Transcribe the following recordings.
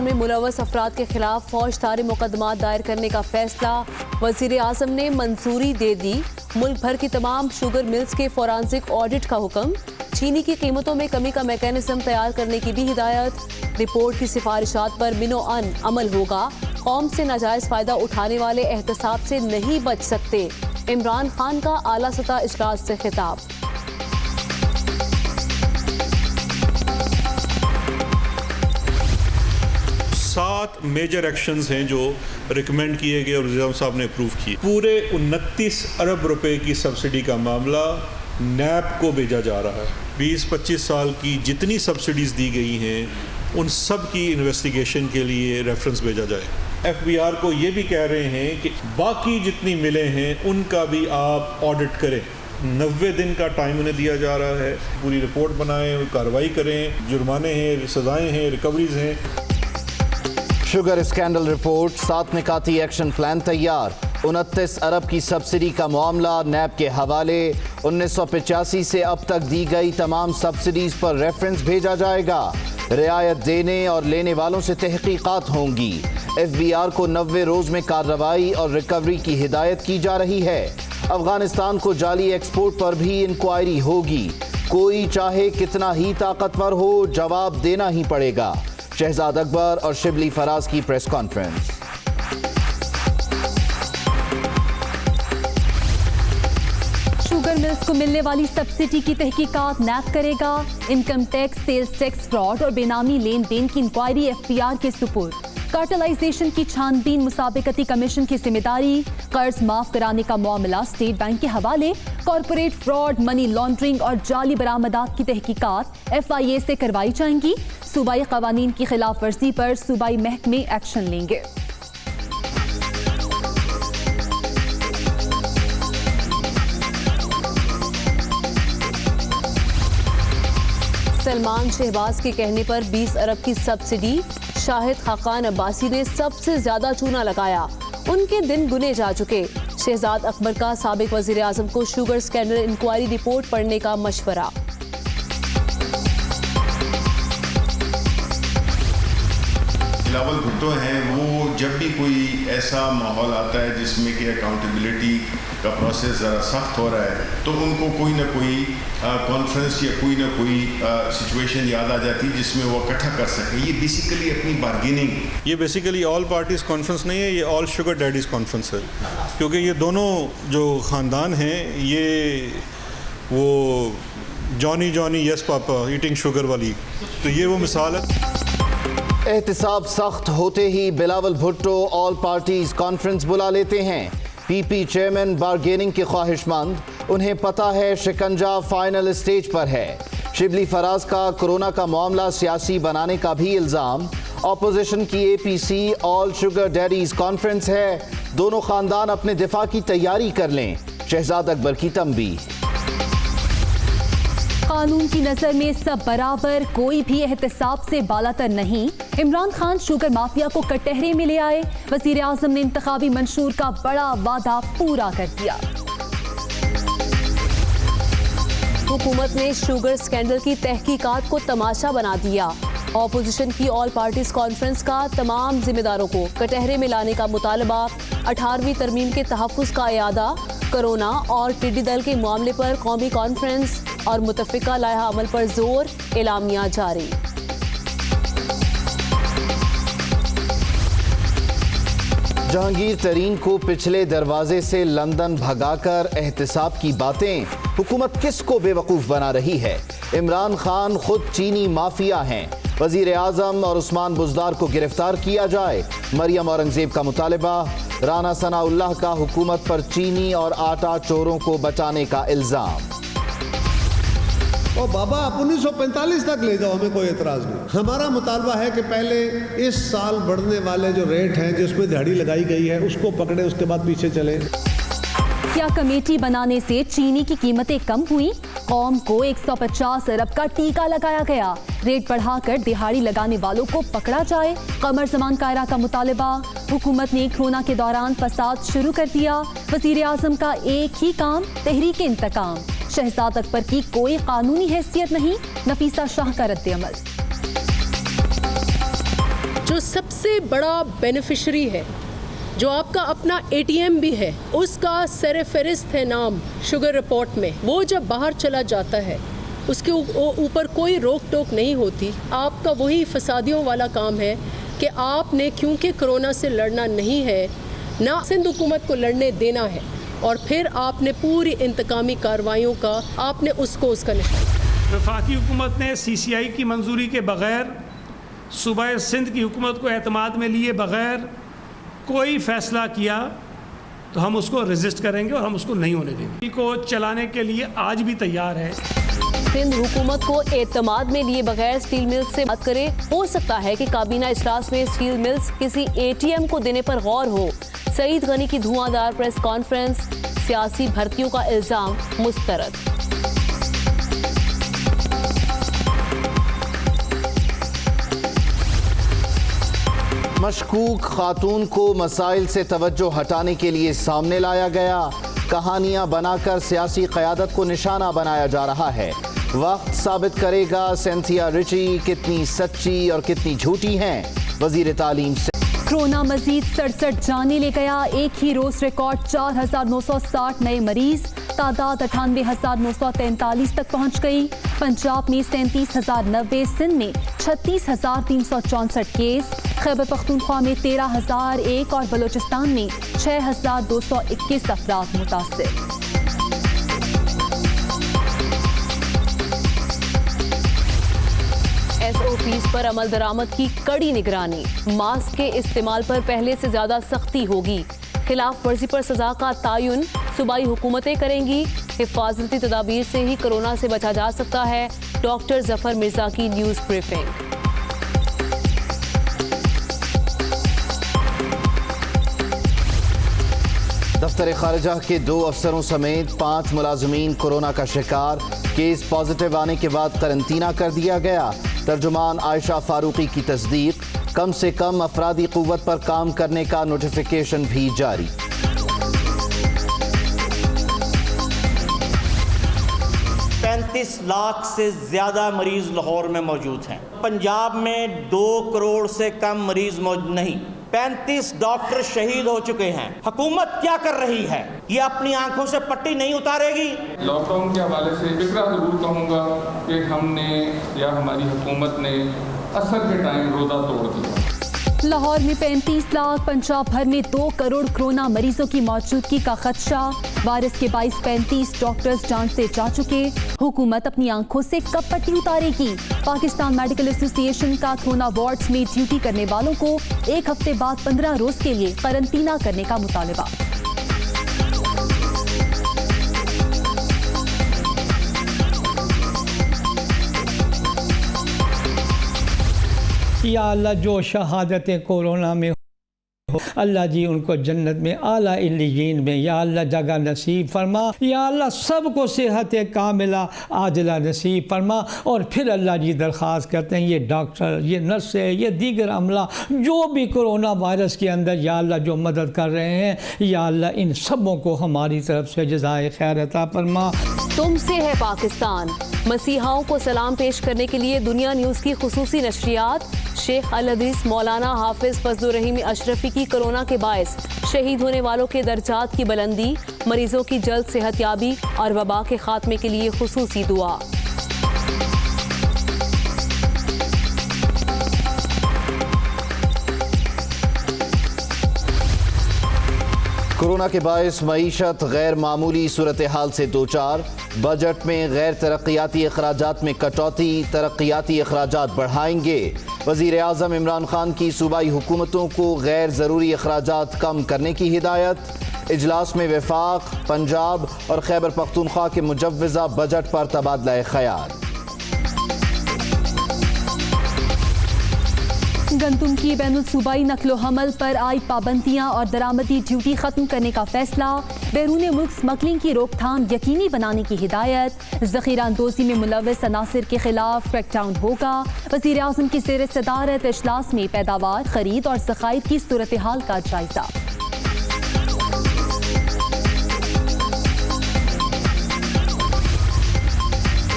میں ملوث افراد کے خلاف فوجداری مقدمات دائر کرنے کا فیصلہ، وزیر اعظم نے منظوری دے دی۔ ملک بھر کی تمام شوگر ملز کے فورانسک آڈٹ کا حکم، چینی کی قیمتوں میں کمی کا میکینزم تیار کرنے کی بھی ہدایت۔ رپورٹ کی سفارشات پر منو ان عمل ہوگا، قوم سے ناجائز فائدہ اٹھانے والے احتساب سے نہیں بچ سکتے۔ عمران خان کا اعلیٰ سطح اجلاس سے خطاب۔ 7 میجر ایکشنز ہیں جو ریکمینڈ کیے گئے اور وزیر اعظم صاحب نے اپروو کیے۔ پورے 29 ارب روپے کی سبسڈی کا معاملہ نیب کو بھیجا جا رہا ہے۔ 20-25 سال کی جتنی سبسڈیز دی گئی ہیں ان سب کی انویسٹیگیشن کے لیے ریفرنس بھیجا جائے۔ ایف بی آر کو یہ بھی کہہ رہے ہیں کہ باقی جتنی ملے ہیں ان کا بھی آپ آڈٹ کریں۔ 90 دن کا ٹائم انہیں دیا جا رہا ہے، پوری رپورٹ بنائیں، کارروائی کریں، جرمانے ہیں، سزائیں ہیں، ریکوریز ہیں۔ شوگر اسکینڈل رپورٹ، 7 نکاتی ایکشن پلان تیار۔ 29 ارب کی سبسڈی کا معاملہ نیب کے حوالے۔ 1985 سے اب تک دی گئی تمام سبسڈیز پر ریفرنس بھیجا جائے گا۔ رعایت دینے اور لینے والوں سے تحقیقات ہوں گی۔ ایف بی آر کو 90 روز میں کارروائی اور ریکوری کی ہدایت کی جا رہی ہے۔ افغانستان کو جعلی ایکسپورٹ پر بھی انکوائری ہوگی۔ کوئی چاہے کتنا ہی طاقتور ہو، جواب دینا ہی پڑے گا۔ شہزاد اکبر اور شبلی فراز کی پریس کانفرنس۔ شوگر ملز کو ملنے والی سبسڈی کی تحقیقات نیب کرے گا۔ Income tax, sales tax fraud اور بے نامی لین دین کی انکوائری ایف بی آر کے سپرد۔ کارٹلائزیشن کی چھان بین مسابقتی کمیشن کی ذمہ داری۔ قرض معاف کرانے کا معاملہ اسٹیٹ بینک کے حوالے۔ کارپوریٹ فراڈ، منی لانڈرنگ اور جعلی برآمدات کی تحقیقات ایف آئی اے سے کروائی جائیں گی۔ صوبائی قوانین کی خلاف ورزی پر صوبائی محکمے ایکشن لیں گے۔ سلمان شہباز کے کہنے پر 20 ارب کی سبسڈی، شاہد خاقان عباسی نے سب سے زیادہ چونا لگایا۔ ان کے دن گنے جا چکے۔ شہزاد اکبر کا سابق وزیر اعظم کو شوگر اسکینڈل انکوائری رپورٹ پڑھنے کا مشورہ۔ بلاول بھٹو ہیں، وہ جب بھی کوئی ایسا ماحول آتا ہے جس میں کہ اکاؤنٹیبلٹی کا پروسیس ذرا سخت ہو رہا ہے تو ان کو کوئی نہ کوئی کانفرنس یا کوئی نہ کوئی سچویشن یاد آ جاتی ہے جس میں وہ اکٹھا کر سکیں۔ یہ بیسیکلی اپنی بارگیننگ، یہ بیسیکلی آل پارٹیز کانفرنس نہیں ہے، یہ آل شوگر ڈیڈیز کانفرنس ہے، کیونکہ یہ دونوں جو خاندان ہیں یہ وہ جانی یس پاپا ایٹنگ شوگر والی، تو یہ وہ مثال ہے۔ احتساب سخت ہوتے ہی Bilawal Bhutto all parties conference بلا لیتے ہیں۔ پی پی چیئرمین بارگیننگ کے خواہش مند، انہیں پتہ ہے شکنجہ فائنل اسٹیج پر ہے۔ شبلی فراز کا کرونا کا معاملہ سیاسی بنانے کا بھی الزام۔ اپوزیشن کی اے پی سی آل شوگر ڈیڈیز کانفرنس ہے، دونوں خاندان اپنے دفاع کی تیاری کر لیں۔ شہزاد اکبر کی تنبیہ۔ قانون کی نظر میں سب برابر، کوئی بھی احتساب سے بالاتر نہیں۔ عمران خان شوگر مافیا کو کٹہرے میں لے آئے۔ وزیر اعظم نے انتخابی منشور کا بڑا وعدہ پورا کر دیا۔ حکومت نے شوگر اسکینڈل کی تحقیقات کو تماشا بنا دیا۔ اپوزیشن کی آل پارٹیز کانفرنس کا تمام ذمہ داروں کو کٹہرے میں لانے کا مطالبہ۔ 18ویں ترمیم کے تحفظ کا اعادہ۔ کرونا اور ٹڈی دل کے معاملے پر قومی کانفرنس اور متفقہ لائحہ عمل پر زور، اعلامیہ جاری۔ جہانگیر ترین کو پچھلے دروازے سے لندن بھگا کر احتساب کی باتیں، حکومت کس کو بے وقوف بنا رہی ہے؟ عمران خان خود چینی مافیا ہیں، وزیر اعظم اور عثمان بزدار کو گرفتار کیا جائے۔ مریم اورنگزیب کا مطالبہ۔ رانا ثناء اللہ کا حکومت پر چینی اور آٹا چوروں کو بچانے کا الزام۔ اور بابا آپ 1945 تک لے جاؤ، ہمیں کوئی اعتراض نہیں۔ ہمارا مطالبہ ہے کہ پہلے اس سال بڑھنے والے جو ریٹ ہیں جس پہ دہاڑی لگائی گئی ہے اس کو پکڑے، اس کے بعد پیچھے چلیں۔ کیا کمیٹی بنانے سے چینی کی قیمتیں کم ہوئیں؟ قوم کو 150 ارب کا ٹیکہ لگایا گیا۔ ریٹ بڑھا کر دہاڑی لگانے والوں کو پکڑا جائے۔ قمر زمان کائرہ کا مطالبہ۔ حکومت نے کورونا کے دوران فساد شروع کر دیا۔ وزیر اعظم کا ایک ہی کام، تحریک انتقام۔ شہزاد اکبر کی کوئی قانونی حیثیت نہیں، نفیسہ شاہ کا رد عمل۔ جو سب سے بڑا بینیفیشری ہے، جو آپ کا اپنا ATM بھی ہے، اس کا سر فہرست ہے نام شوگر رپورٹ میں، وہ جب باہر چلا جاتا ہے اس کے اوپر کوئی روک ٹوک نہیں ہوتی. آپ کا وہی فسادیوں والا کام ہے کہ آپ نے کیونکہ کرونا سے لڑنا نہیں ہے، نہ سندھ حکومت کو لڑنے دینا ہے، اور پھر آپ نے پوری انتقامی کارروائیوں کا آپ نے اس کا نشان. وفاقی حکومت نے CCI کی منظوری کے بغیر صوبہ سندھ کی حکومت کو اعتماد میں لیے بغیر کوئی فیصلہ کیا تو ہم اس کو ریزسٹ کریں گے اور ہم اس کو نہیں ہونے دیں گے. کو چلانے کے لیے آج بھی تیار ہے. سندھ حکومت کو اعتماد میں لیے بغیر اسٹیل ملز سے بات کرے. ہو سکتا ہے کہ کابینہ اجلاس میں اسٹیل ملز کسی ATM کو دینے پر غور ہو. سعید غنی کی دھواں دار پریس کانفرنس، سیاسی بھرتیوں کا الزام مسترد. مشکوک خاتون کو مسائل سے توجہ ہٹانے کے لیے سامنے لایا گیا. کہانیاں بنا کر سیاسی قیادت کو نشانہ بنایا جا رہا ہے. وقت ثابت کرے گا سینتھیا رچی کتنی سچی اور کتنی جھوٹی ہیں. وزیر تعلیم سے کورونا مزید 67 جانیں لے گیا. ایک ہی روز ریکارڈ 4,960 نئے مریض، تعداد 98,943 تک پہنچ گئی. پنجاب میں 37,090، سندھ میں 36,364 کیس، خیبر پختونخوا میں 13,001 اور بلوچستان میں 6,221 افراد متاثر. SOPs پر عمل درآمد کی کڑی نگرانی. ماسک کے استعمال پر پہلے سے زیادہ سختی ہوگی. خلاف ورزی پر سزا کا تعین صوبائی حکومتیں کریں گی. حفاظتی تدابیر سے ہی کورونا سے بچا جا سکتا ہے. ڈاکٹر ظفر مرزا کی نیوز بریفنگ. دفتر خارجہ کے 2 افسروں سمیت 5 ملازمین کورونا کا شکار. کیس پازیٹیو آنے کے بعد قرنطینہ کر دیا گیا. ترجمان عائشہ فاروقی کی تصدیق. کم سے کم افرادی قوت پر کام کرنے کا نوٹیفیکیشن بھی جاری. لاکھ سے زیادہ مریض لاہور میں موجود ہیں. پنجاب میں 2 کروڑ سے کم مریض موجود نہیں. 35 ڈاکٹر شہید ہو چکے ہیں. حکومت کیا کر رہی ہے؟ یہ اپنی آنکھوں سے پٹی نہیں اتارے گی. لاک ڈاؤن کے حوالے سے فکرہ ضرور کہوں گا کہ ہم نے یا ہماری حکومت نے اثر کے ٹائم روزہ توڑ دیا. لاہور میں 35 لاکھ، پنجاب بھر میں 2 کروڑ کورونا مریضوں کی موجودگی کا خدشہ. وائرس کے باعث 35 ڈاکٹرز جان سے جا چکے. حکومت اپنی آنکھوں سے کب پٹی اتارے گی؟ پاکستان میڈیکل ایسوسی ایشن کا کورونا وارڈز میں ڈیوٹی کرنے والوں کو 1 ہفتے بعد 15 روز کے لیے قرنطینہ کرنے کا مطالبہ. یا اللہ جو شہادتیں کورونا میں ہو، اللہ جی ان کو جنت میں اعلیٰ علیین میں یا اللہ جگہ نصیب فرما. یا اللہ سب کو صحت کاملہ عاجلہ نصیب فرما. اور پھر اللہ جی درخواست کرتے ہیں یہ ڈاکٹر، یہ نرسیں، یہ دیگر عملہ جو بھی کورونا وائرس کے اندر یا اللہ جو مدد کر رہے ہیں، یا اللہ ان سبوں کو ہماری طرف سے جزائے خیر عطا فرما. تم سے ہے پاکستان. مسیحاؤں کو سلام پیش کرنے کے لیے دنیا نیوز کی خصوصی نشریات. شیخ الحدیث مولانا حافظ فضل الرحیم اشرفی کی کورونا کے باعث شہید ہونے والوں کے درجات کی بلندی، مریضوں کی جلد صحت یابی اور وبا کے خاتمے کے لیے خصوصی دعا. کورونا کے باعث معیشت غیر معمولی صورتحال سے دوچار. بجٹ میں غیر ترقیاتی اخراجات میں کٹوتی، ترقیاتی اخراجات بڑھائیں گے. وزیر اعظم عمران خان کی صوبائی حکومتوں کو غیر ضروری اخراجات کم کرنے کی ہدایت. اجلاس میں وفاق، پنجاب اور خیبر پختونخوا کے مجوزہ بجٹ پر تبادلہ خیال. گندم کی بین الصوبائی نقل و حمل پر عائد پابندیاں اور درآمدی ڈیوٹی ختم کرنے کا فیصلہ. بیرون ملک سمگلنگ کی روک تھام یقینی بنانے کی ہدایت. ذخیرہ اندوزی میں ملوث عناصر کے خلاف کریک ڈاؤن ہوگا. وزیر اعظم کی زیر صدارت اجلاس میں پیداوار، خرید اور ذخائر کی صورتحال کا جائزہ.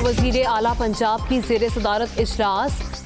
وزیر اعلیٰ پنجاب کی زیر صدارت اجلاس.